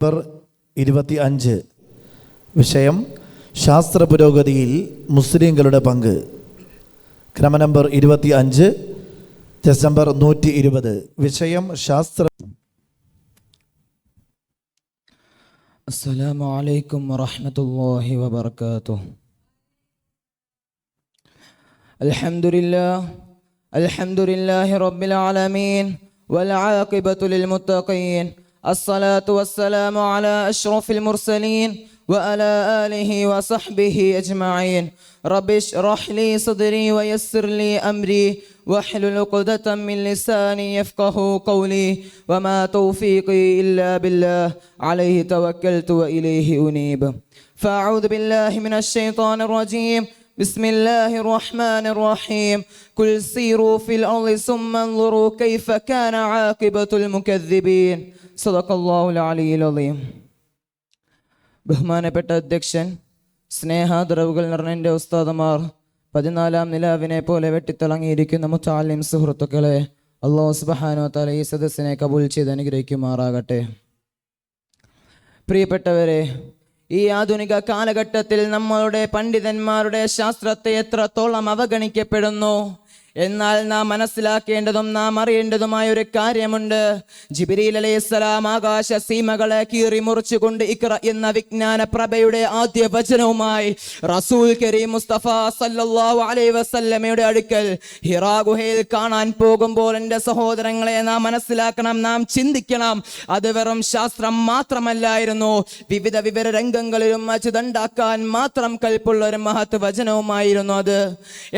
Number 25 വിഷയം ശാസ്ത്ര പുരോഗതിയിൽ മുസ്ലിങ്ങളുടെ പങ്ക്. ക്രമ നമ്പർ 25 ഡിസംബർ 120. വിഷയം ശാസ്ത്ര. അസ്സലാമു അലൈക്കും വറഹ്മത്തുള്ളാഹി വബറകാതുഹു. അൽഹംദുലില്ലാഹി റബ്ബിൽ ആലമീൻ വൽ ആഖിബത്തു ലിൽ മുത്തഖീൻ. അസ്സലാത്തു വസ്സലാമു അലാ അഷ്റഫിൽ മുർസലീൻ വഅലാ ആലിഹി വസഹ്ബിഹി അജ്മഈൻ. റബ്ബി ഇശ്റഹ് ലി സദ്രി വയസ്സിർ ലി അംരി വഹ്ലുൽ ഉഖ്ദതം മിൻ ലിസാനി യഫ്ഖഹു ഖൗലി വമാ തൗഫീഖി ഇല്ലാ ബില്ലാഹ് അലൈഹി തവക്കൽതു വഇലൈഹി ഉനീബ്. ഫഅഊദു ബില്ലാഹി മിനശ് ശൈത്വാനിർ റജീം. ബിസ്മില്ലാഹിർ റഹ്മാനിർ റഹീം. ഖുൽ സീറൂ ഫിൽ അർളി സുമ്മ അൻദുറൂ കൈഫ കാന ആഖിബത്തുൽ മുകദ്ദിബീൻ. സദഖല്ലാഹുൽ അലിയ്യുൽ അദീം. ബഹുമാനപ്പെട്ട അധ്യക്ഷൻ, സ്നേഹാദരവുകൾ നിറഞ്ഞ എൻ്റെ ഉസ്താദമാർ, 14-ാം നിലാവിനെ പോലെ വെട്ടിത്തിളങ്ങിയിരിക്കുന്ന മുത്തഅല്ലിം സുഹൃത്തുക്കളെ, അല്ലാഹു സുബ്ഹാനഹു വ തആല ഈ സദസ്സിനെ കബൂൽ ചെയ്ത് അനുഗ്രഹിക്കുമാറാകട്ടെ. പ്രിയപ്പെട്ടവരെ, ഈ ആധുനിക കാലഘട്ടത്തിൽ നമ്മളുടെ പണ്ഡിതന്മാരുടെ ശാസ്ത്രത്തെ എത്രത്തോളം അവഗണിക്കപ്പെടുന്നു. എന്നാൽ നാം മനസ്സിലാക്കേണ്ടതും നാം അറിയേണ്ടതുമായ ഒരു കാര്യമുണ്ട്. ജിബ്രീൽ അലൈഹിസ്സലാം ആകാശ സീമകളെ കീറി മുറിച്ചുകൊണ്ട് ഇഖ്റ എന്ന വിജ്ഞാന പ്രഭയുടെ ആദ്യ വചനവുമായി റസൂൽ കരീം മുസ്തഫ സല്ലല്ലാഹു അലൈഹി വസല്ലമയുടെ അടുക്കൽ ഹിറാ ഗുഹയിൽ കാണാൻ പോകുമ്പോൾ എൻ്റെ സഹോദരങ്ങളെ, നാം മനസ്സിലാക്കണം, നാം ചിന്തിക്കണം. അത് വെറും ശാസ്ത്രം മാത്രമല്ലായിരുന്നു, വിവിധ വിവര രംഗങ്ങളിലും അച്ചുതണ്ടാക്കാൻ മാത്രം കൽപ്പുള്ള ഒരു മഹത് വചനവുമായിരുന്നു അത്.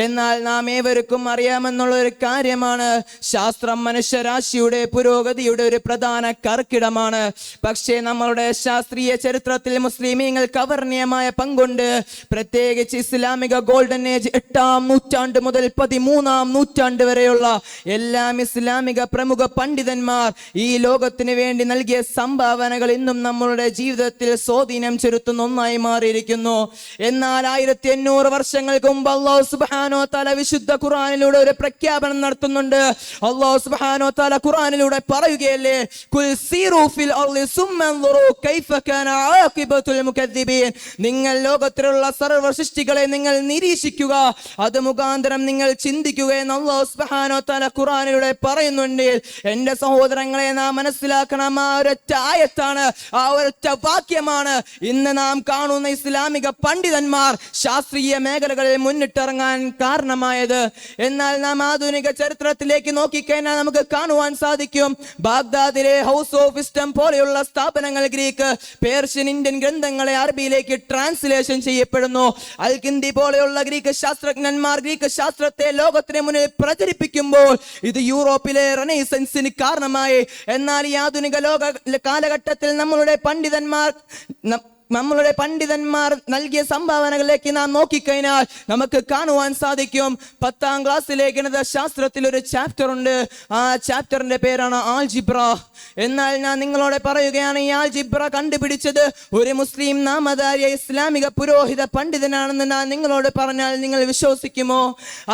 എന്നാൽ നാം ഏവർക്കും അറിയാമെന്നുള്ള ഒരു കാര്യമാണ്, ശാസ്ത്രം മനുഷ്യരാശിയുടെ പുരോഗതിയുടെ ഒരു പ്രധാന കർക്കിടമാണ്. പക്ഷേ നമ്മളുടെ ശാസ്ത്രീയ ചരിത്രത്തിൽ മുസ്ലിമീങ്ങൾക്ക് അവർണ്ണീയമായ പങ്കുണ്ട്. പ്രത്യേകിച്ച് ഇസ്ലാമിക ഗോൾഡൻ ഏജ് 8-ാം നൂറ്റാണ്ട് മുതൽ 13-ാം നൂറ്റാണ്ട് വരെയുള്ള എല്ലാ ഇസ്ലാമിക പ്രമുഖ പണ്ഡിതന്മാർ ഈ ലോകത്തിന് വേണ്ടി നൽകിയ സംഭാവനകൾ ഇന്നും നമ്മളുടെ ജീവിതത്തിൽ സ്വാധീനം ചെലുത്തുന്ന ഒന്നായി മാറിയിരിക്കുന്നു. എന്നാൽ 1800 വർഷങ്ങൾക്ക് മുമ്പ് അല്ലാഹു സുബ്ഹാനഹു വ തആല വിശുദ്ധ ഖുർആനിലൂടെ ഒരു പ്രഖ്യാപനം നടത്തുന്നുണ്ട്. അല്ലാഹു സുബ്ഹാനഹു വ തആല ഖുർആനിലൂടെ പറയുകയല്ലേ, ഖുൽ സീറൂ ഫിൽ അർളി സുമ്മ അൻദുറൂ കൈഫ കാന ആഖിബത്തുൽ മുകദ്ദിബീൻ. നിങ്ങൾ ലോകത്തിലുള്ള സർവ്വ സൃഷ്ടികളെ നിങ്ങൾ നിരീക്ഷിക്കുക, അത് മുഖാന്തരം നിങ്ങൾ ചിന്തിക്കുക എന്ന് അല്ലാഹു സുബ്ഹാനഹു വ തആല ഖുർആനിലൂടെ പറയുന്നുണ്ട്. എൻ്റെ സഹോദരങ്ങളെ, നാം മനസ്സിലാക്കണം, ആ ഒരൊറ്റ ആയത്താണ്, ആ ഒരൊറ്റ വാക്യമാണ് ഇന്ന് നാം കാണുന്ന ഇസ്ലാമിക പണ്ഡിതന്മാർ ശാസ്ത്രീയ മേഖലകളിൽ മുന്നിട്ടിറങ്ങാൻ കാരണമായത്. എന്നാൽ നാം ആധുനിക ചരിത്രത്തിലേക്ക് നോക്കിക്കഴിഞ്ഞാൽ നമുക്ക് കാണുവാൻ സാധിക്കും, ബാഗ്ദാദിലെ ഹൗസ് ഓഫ് വിസ്ഡം പോലെയുള്ള സ്ഥാപനങ്ങൾ ഗ്രീക്ക്, പേർഷ്യൻ, ഇന്ത്യൻ ഗ്രന്ഥങ്ങളെ അറബിയിലേക്ക് ട്രാൻസ്ലേഷൻ ചെയ്യപ്പെടുന്നു. അൽ കിന്ദി പോലെയുള്ള ഗ്രീക്ക് ശാസ്ത്രജ്ഞന്മാർ ഗ്രീക്ക് ശാസ്ത്രത്തെ ലോകത്തിന് മുന്നിൽ പ്രചരിപ്പിക്കുമ്പോൾ ഇത് യൂറോപ്പിലെ റെനൈസൻസിന് കാരണമായി. എന്നാൽ ഈ ആധുനിക ലോക കാലഘട്ടത്തിൽ നമ്മളുടെ പണ്ഡിതന്മാർ നൽകിയ സംഭാവനകളിലേക്ക് നാം നോക്കിക്കഴിഞ്ഞാൽ നമുക്ക് കാണുവാൻ സാധിക്കും, 10-ാം ക്ലാസ്സിലെ ഗണിതശാസ്ത്രത്തിൽ ഒരു ചാപ്റ്റർ ഉണ്ട്. ആ ചാപ്റ്ററിന്റെ പേരാണ് ആൾജിബ്ര. എന്നാൽ ഞാൻ നിങ്ങളോട് പറയുകയാണ്, ഈ ആൾജിബ്ര കണ്ടുപിടിച്ചത് ഒരു മുസ്ലിം നാമധാരിയ ഇസ്ലാമിക പുരോഹിത പണ്ഡിതനാണെന്ന് ഞാൻ നിങ്ങളോട് പറഞ്ഞാൽ നിങ്ങൾ വിശ്വസിക്കുമോ?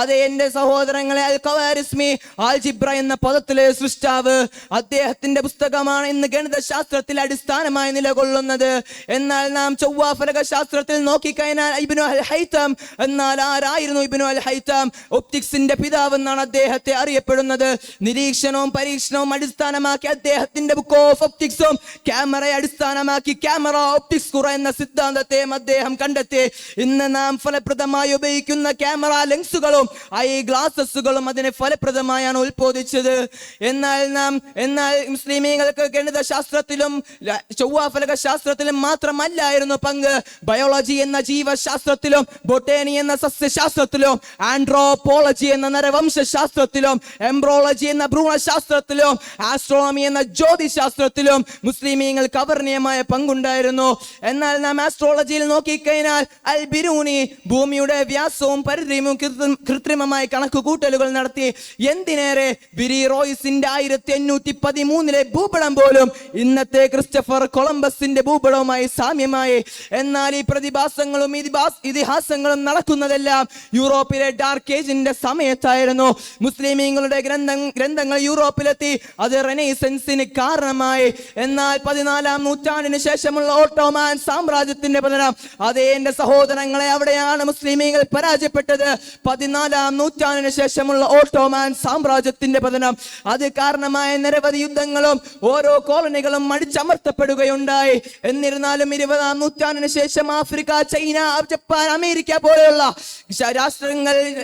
അതെ എൻ്റെ സഹോദരങ്ങളെ, അൽ ഖവാരിസ്മി, ആൾജിബ്ര എന്ന പദത്തിലെ സൃഷ്ടാവ്, അദ്ദേഹത്തിന്റെ പുസ്തകമാണ് ഇന്ന് ഗണിതശാസ്ത്രത്തിൽ അടിസ്ഥാനമായി നിലകൊള്ളുന്നത്. എന്നാൽ നാം ചൊവ്വാഫലക ശാസ്ത്രത്തിൽ നോക്കിക്കഴിഞ്ഞാൽ ഇബ്നു അൽ ഹൈതം. എന്നാൽ ആരായിരുന്നു ഇബ്നു അൽ ഹൈതം? ഒപ്റ്റിക്സിന്റെ പിതാവ് എന്നാണ് അദ്ദേഹത്തെ അറിയപ്പെടുന്നത്. നിരീക്ഷണവും പരീക്ഷണവും അടിസ്ഥാനമാക്കി അദ്ദേഹത്തിന്റെ ബുക്ക് ഓഫ് ഒപ്റ്റിക്സും ക്യാമറയെ അടിസ്ഥാനമാക്കി ക്യാമറ ഒപ്റ്റിക്സ് ഖുറ എന്ന സിദ്ധാന്തത്തെയും അദ്ദേഹം കണ്ടെത്തി. ഇന്ന് നാം ഫലപ്രദമായി ഉപയോഗിക്കുന്ന ക്യാമറ ലെൻസുകളും ഐ ഗ്ലാസസുകളും അതിനെ ഫലപ്രദമായാണ് ഉത്പാദിച്ചത്. എന്നാൽ മുസ്ലിമീങ്ങൾക്ക് ഗണിതശാസ്ത്രത്തിലും ചൊവ്വാഫലക ശാസ്ത്രത്തിലും മാത്രമല്ലായിരുന്നു പങ്ക്. ബയോളജി എന്ന ജീവശാസ്ത്രത്തിലും, ബൊട്ടേണി എന്ന സസ്യശാസ്ത്രത്തിലും, ആൻഡ്രോപോളജി എന്ന നരവംശാസ്ത്രത്തിലും, എംബ്രോളജി എന്ന ഭ്രൂണശാസ്ത്രത്തിലും, ആസ്ട്രോണമി എന്ന ജ്യോതിശാസ്ത്രത്തിലും മുസ്ലിമീങ്ങൾക്ക് അവർണ്ണീയമായ പങ്കുണ്ടായിരുന്നു. എന്നാൽ നാം ആസ്ട്രോളജിയിൽ നോക്കിക്കഴിഞ്ഞാൽ അൽ ബിരൂനി ഭൂമിയുടെ വ്യാസവും പരിധിയും കൃത്രിമമായി കണക്കുകൂട്ടലുകൾ നടത്തി. എന്തിനേറെ, വിരി റോയ്സിന്റെ 1813 ഭൂപടം പോലും ഇന്നത്തെ ക്രിസ്റ്റഫർ കൊളംബസിന്റെ ഭൂപടവുമായി സാമ്യം സാമ്യമായി. എന്നാൽ ഈ പ്രതിഭാസങ്ങളും ഇതിഹാസങ്ങളും നടക്കുന്നതെല്ലാം യൂറോപ്പിലെ ഡാർക്ക് ഏജിന്റെ സമയത്തായിരുന്നു. മുസ്ലിമീങ്ങളുടെ ഗ്രന്ഥങ്ങൾ യൂറോപ്പിലെത്തി. അത് റെനൈസൻസിന് കാരണമായി. എന്നാൽ 14-ാം നൂറ്റാണ്ടിന് ശേഷമുള്ള ഓട്ടോമാൻ സാമ്രാജ്യത്തിന്റെ പതനം, അതേ എന്റെ സഹോദരങ്ങളെ, അവിടെയാണ് മുസ്ലിമീങ്ങൾ പരാജയപ്പെട്ടത്. 14-ാം നൂറ്റാണ്ടിന് ശേഷമുള്ള ഓട്ടോമാൻ സാമ്രാജ്യത്തിന്റെ പതനം, അത് കാരണമായ നിരവധി യുദ്ധങ്ങളും ഓരോ കോളനികളും അടിച്ചമർത്തപ്പെടുകയുണ്ടായി. എന്നിരുന്നാലും 20-ാം നൂറ്റാണ്ടിന് ശേഷം ആഫ്രിക്ക, ചൈന, ജപ്പാൻ, അമേരിക്ക പോലെയുള്ള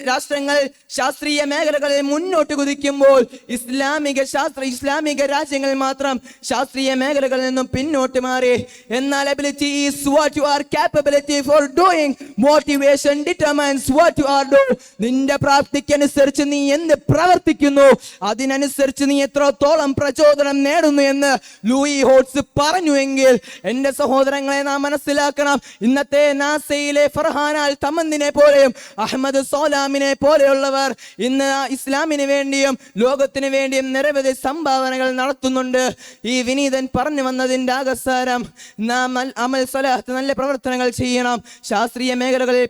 രാഷ്ട്രങ്ങൾ ശാസ്ത്രീയ മേഖലകളിൽ മുന്നോട്ട് കുതിക്കുമ്പോൾ ഇസ്ലാമിക രാജ്യങ്ങൾ മാത്രം ശാസ്ത്രീയ മേഖലകളിൽ നിന്നും പിന്നോട്ട് മാറി. എന്നാൽ ability is what you are capability for doing. Motivation determines what you are doing. നിന്റെ പ്രാപ്തിക്കനുസരിച്ച് നീ എന്ത് പ്രവർത്തിക്കുന്നു, അതിനനുസരിച്ച് നീ എത്രത്തോളം പ്രചോദനം നേടുന്നു എന്ന് ലൂയി ഹോട്ട്സ് പറഞ്ഞുവെങ്കിൽ എന്റെ സഹോദരങ്ങളെ നാം മനസ്സിലാക്കണം. ഇന്നത്തെ നാസയിലെ ഫർഹാൻ അൽ തമന്നിനെ പോലെയും അഹമ്മദ് സോലാമിനെ പോലെയുള്ളവർ ഇന്ന് ഇസ്ലാമിന് വേണ്ടിയും ലോകത്തിന് വേണ്ടിയും നിരവധി സംഭാവനകൾ നടത്തുന്നുണ്ട്. ഈ വിനീതൻ പറഞ്ഞു വന്നതിന്റെ ആകസാരം, നാം അമൽ സലാഹത്ത്, നല്ല പ്രവർത്തനങ്ങൾ ചെയ്യണം. ശാസ്ത്രീയ മേഖലകളിൽ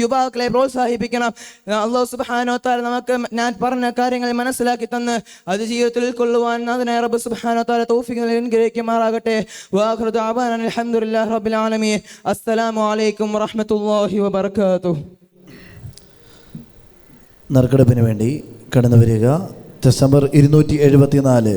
യുവാക്കളെ പ്രോത്സാഹിപ്പിക്കണം. അല്ലാഹു സുബ്ഹാനഹു വ തആല നമുക്ക് ഞാൻ പറഞ്ഞ കാര്യങ്ങൾ മനസ്സിലാക്കി തന്ന് അത് ജീവിതത്തിൽ ഉൾക്കൊള്ളുവാൻ നാഥനായ റബ്ബ് സുബ്ഹാനഹു വ തആല തൗഫീഖ് അനുഗ്രഹിക്കുമാറാകട്ടെ. വആഖിറു ദഅവാനാ അൽഹംദുലില്ലാഹി റബ്ബിൽ ആലമീൻ. അസ്സലാമു അലൈക്കും വറഹ്മത്തുള്ളാഹി വബറകാതുഹു. നറുക്കെടുപ്പിന് വേണ്ടി കടന്നു വരിക ഡിസംബർ 274